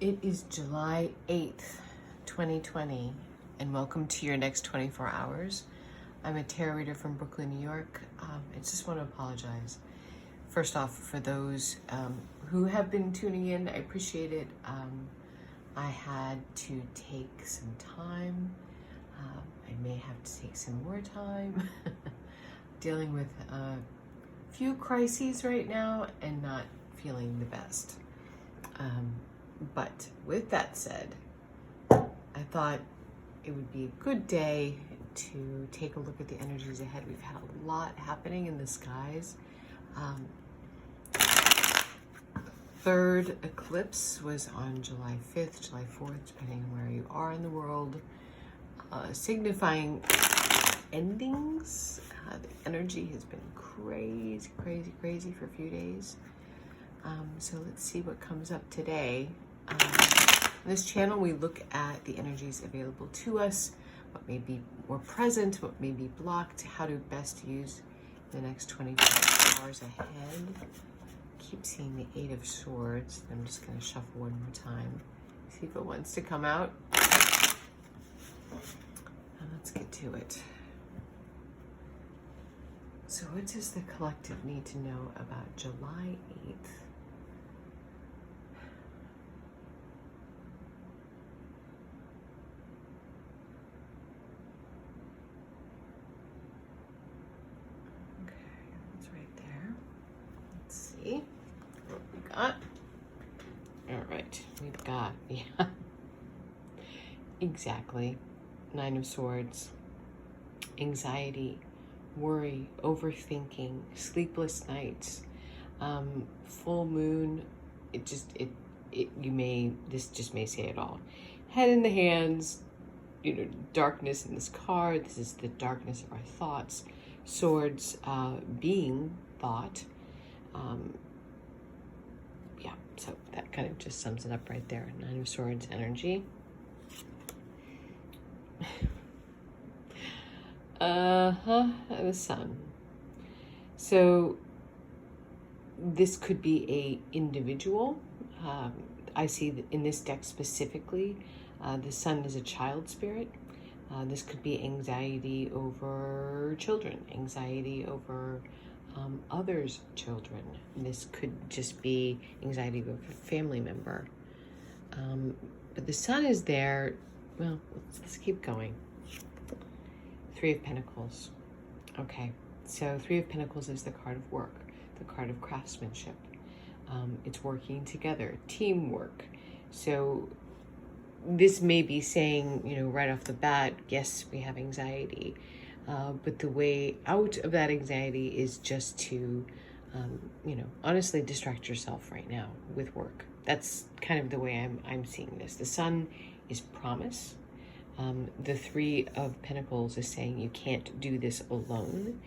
It is July 8th, 2020, and welcome to your next 24 hours. I'm a tarot reader from Brooklyn, New York. I just want to apologize. First off, for those who have been tuning in, I appreciate it. I had to take some time. I may have to take some more time. Dealing with a few crises right now and not feeling the best. But with that said, I thought it would be a good day to take a look at the energies ahead. We've had a lot happening in the skies. Third eclipse was on July 5th, July 4th, depending on where you are in the world, signifying endings. The energy has been crazy, crazy, crazy for a few days. So let's see what comes up today. On this channel, we look at the energies available to us, what may be more present, what may be blocked, how to best use the next 24 hours ahead. Keep seeing the Eight of Swords. I'm just going to shuffle one more time, see if it wants to come out. And let's get to it. So what does the collective need to know about July 8th? What we got? All right, we've got, yeah, exactly. Nine of Swords, anxiety, worry, overthinking, sleepless nights, full moon. This just may say it all. Head in the hands, darkness in this card. This is the darkness of our thoughts. Swords, being thought. Yeah, so that kind of just sums it up right there. Nine of Swords energy. The Sun. So this could be a individual. I see that in this deck specifically, the Sun is a child spirit. This could be anxiety over children, anxiety over others' children. This could just be anxiety of a family member. But the Sun is there. Well, let's keep going. Three of Pentacles. Okay, so Three of Pentacles is the card of work, the card of craftsmanship. It's working together, teamwork. So this may be saying, right off the bat, yes, we have anxiety. But the way out of that anxiety is just to, honestly distract yourself right now with work. That's kind of the way I'm seeing this. The Sun is promise. The Three of Pentacles is saying you can't do this alone.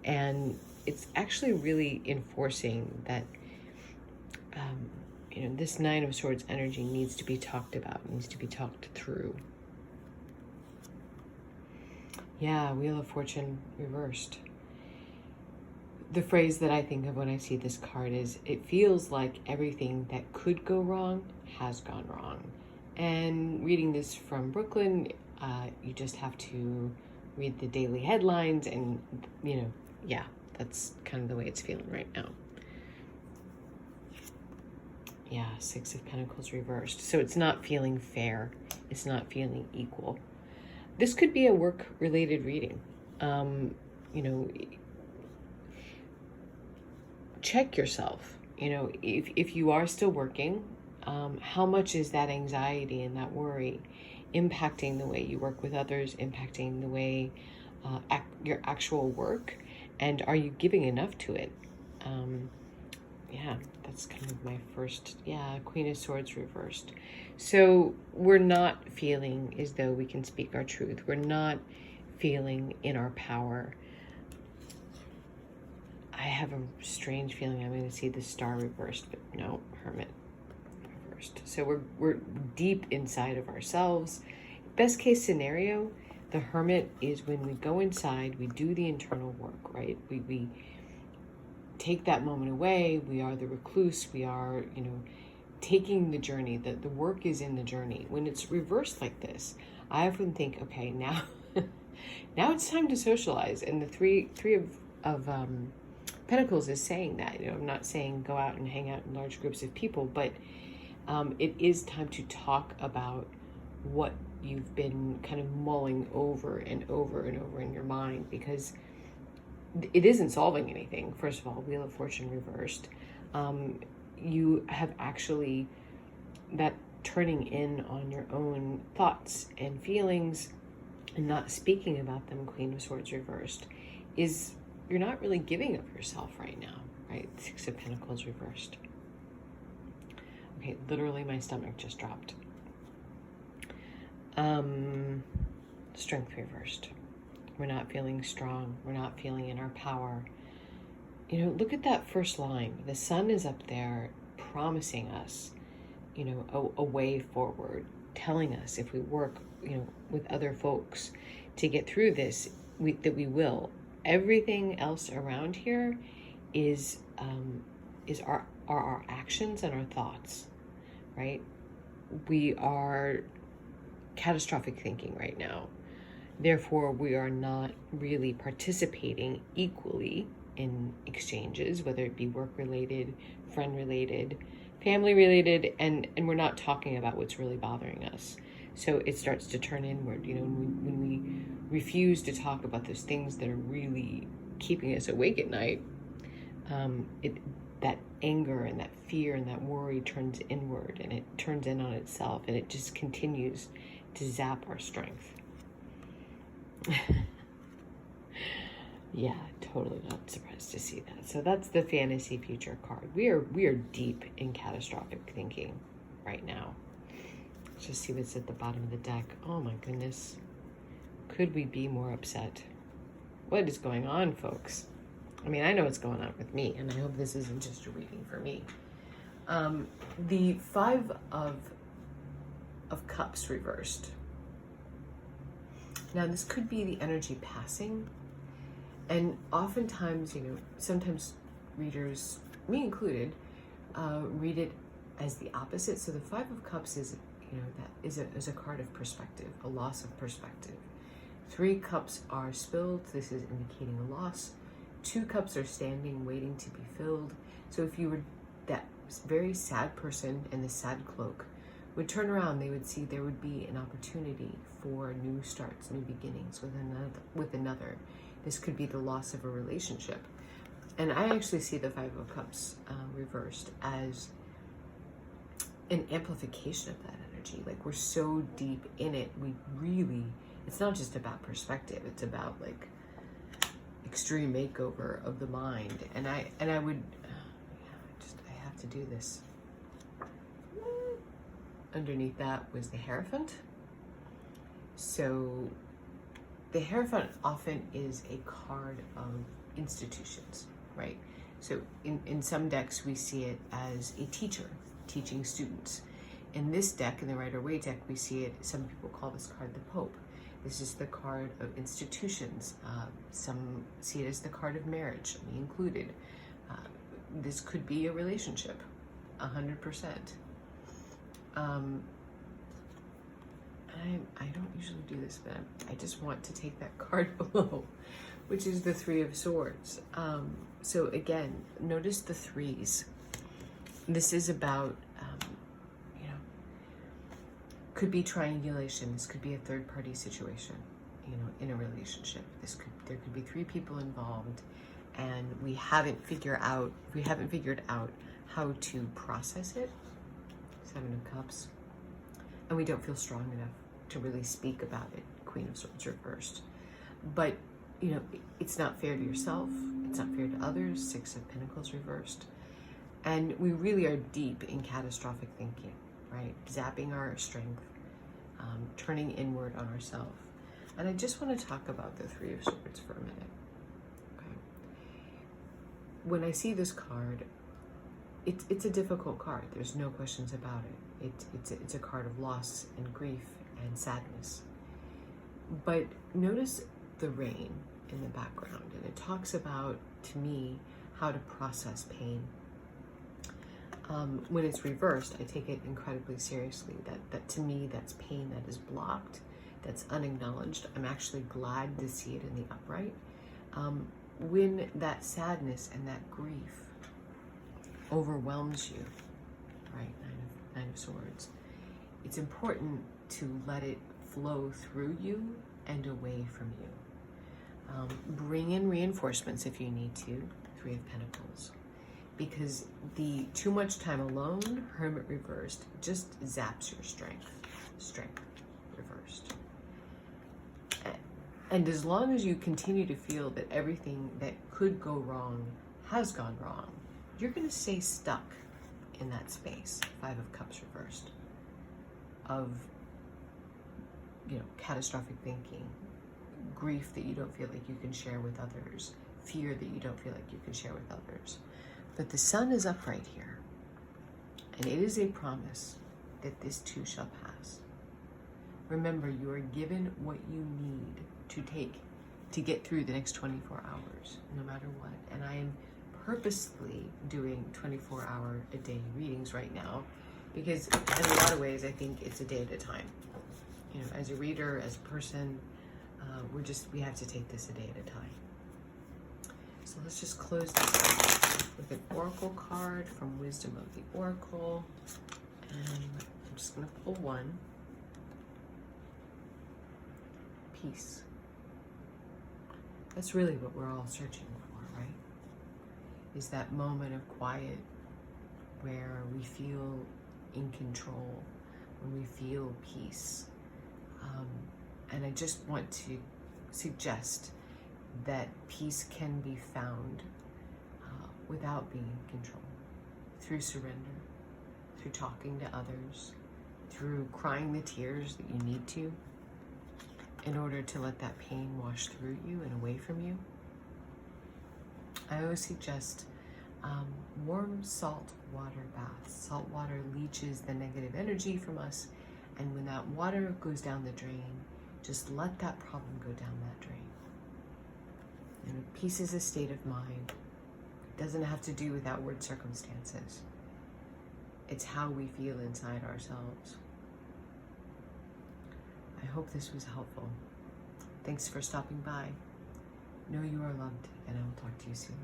And it's actually really enforcing that, this Nine of Swords energy needs to be talked about, needs to be talked through. Yeah, Wheel of Fortune reversed. The phrase that I think of when I see this card is, it feels like everything that could go wrong has gone wrong. And reading this from Brooklyn, you just have to read the daily headlines and, yeah, that's kind of the way it's feeling right now. Yeah, Six of Pentacles reversed. So it's not feeling fair. It's not feeling equal. This could be a work-related reading. Check yourself. If you are still working, how much is that anxiety and that worry impacting the way you work with others, impacting the way your actual work, and are you giving enough to it? Yeah, that's kind of my first, Queen of Swords reversed. So we're not feeling as though we can speak our truth. We're not feeling in our power. I have a strange feeling I'm going to see the Star reversed, but no, Hermit reversed. So we're deep inside of ourselves. Best case scenario, the Hermit is when we go inside, we do the internal work, right? We take that moment away. We are the recluse. We are, taking the journey, the work is in the journey. When it's reversed like this, I often think, okay, now now it's time to socialize. And the three of Pentacles is saying that. I'm not saying go out and hang out in large groups of people, but it is time to talk about what you've been kind of mulling over and over and over in your mind, because it isn't solving anything. First of all, Wheel of Fortune reversed. You have actually that turning in on your own thoughts and feelings and not speaking about them, Queen of Swords reversed, is you're not really giving of yourself right now, right? Six of Pentacles reversed. Okay, literally my stomach just dropped. Strength reversed. We're not feeling strong. We're not feeling in our power. Look at that first line. The sun is up there promising us, a way forward, telling us if we work, with other folks to get through this, that we will. Everything else around here is our actions and our thoughts, right? We are catastrophic thinking right now. Therefore, we are not really participating equally in exchanges, whether it be work-related, friend-related, family-related, and we're not talking about what's really bothering us. So it starts to turn inward, when we refuse to talk about those things that are really keeping us awake at night, that anger and that fear and that worry turns inward, and it turns in on itself, and it just continues to zap our strength. Yeah, totally not surprised to see that. So that's the Fantasy Future card. We are deep in catastrophic thinking right now. Let's just see what's at the bottom of the deck. Oh my goodness. Could we be more upset? What is going on, folks? I mean, I know what's going on with me, and I hope this isn't just a reading for me. The Five of Cups reversed. Now, this could be the energy passing. And oftentimes, sometimes readers, me included, read it as the opposite. So the Five of Cups is, that is a card of perspective, a loss of perspective. 3 cups are spilled. This is indicating a loss. 2 cups are standing, waiting to be filled. So if you were that very sad person in the sad cloak, would turn around, they would see there would be an opportunity for new starts, new beginnings with another. This could be the loss of a relationship. And I actually see the Five of Cups reversed as an amplification of that energy. Like, we're so deep in it, it's not just about perspective, it's about like extreme makeover of the mind. And I have to do this. Underneath that was the Hierophant. So the Hierophant often is a card of institutions, right? So in some decks, we see it as a teacher teaching students. In this deck, in the Rider-Waite deck, we see it, some people call this card the Pope. This is the card of institutions. Some see it as the card of marriage, me included. This could be a relationship, 100%. I don't usually do this, but I just want to take that card below, which is the Three of Swords. So again, notice the threes. This is about, could be triangulation. This could be a third-party situation, in a relationship. There could be 3 people involved, and we haven't figured out how to process it. 7 of Cups. And we don't feel strong enough to really speak about it. Queen of Swords reversed. But, it's not fair to yourself. It's not fair to others. 6 of Pentacles reversed. And we really are deep in catastrophic thinking, right? Zapping our strength, turning inward on ourselves. And I just want to talk about the Three of Swords for a minute. Okay. When I see this card, it's a difficult card. There's no questions about it. It's a card of loss and grief and sadness. But notice the rain in the background, and it talks about, to me, how to process pain. When it's reversed, I take it incredibly seriously. That to me, that's pain that is blocked, that's unacknowledged. I'm actually glad to see it in the upright. When that sadness and that grief overwhelms you, right, Nine of Swords, it's important to let it flow through you and away from you. Bring in reinforcements if you need to, Three of Pentacles. Because the too much time alone, Hermit reversed, just zaps your strength. Strength reversed. And as long as you continue to feel that everything that could go wrong has gone wrong, you're going to stay stuck in that space. Five of Cups reversed. Of, catastrophic thinking, grief that you don't feel like you can share with others, fear that you don't feel like you can share with others. But the Sun is upright here, and it is a promise that this too shall pass. Remember, you are given what you need to get through the next 24 hours, no matter what. And I am purposely doing 24-hour-a-day readings right now, because in a lot of ways, I think it's a day at a time. As a reader, as a person, we have to take this a day at a time. So let's just close this with an Oracle card from Wisdom of the Oracle. And I'm just going to pull one. Peace. That's really what we're all searching for, right? Is that moment of quiet where we feel in control, when we feel peace. And I just want to suggest that peace can be found without being in control, through surrender, through talking to others, through crying the tears that you need to, in order to let that pain wash through you and away from you. I always suggest warm salt water baths. Salt water leaches the negative energy from us, and when that water goes down the drain, just let that problem go down that drain. Peace is a state of mind. It doesn't have to do with outward circumstances. It's how we feel inside ourselves. I hope this was helpful. Thanks for stopping by. Know you are loved, and I will talk to you soon.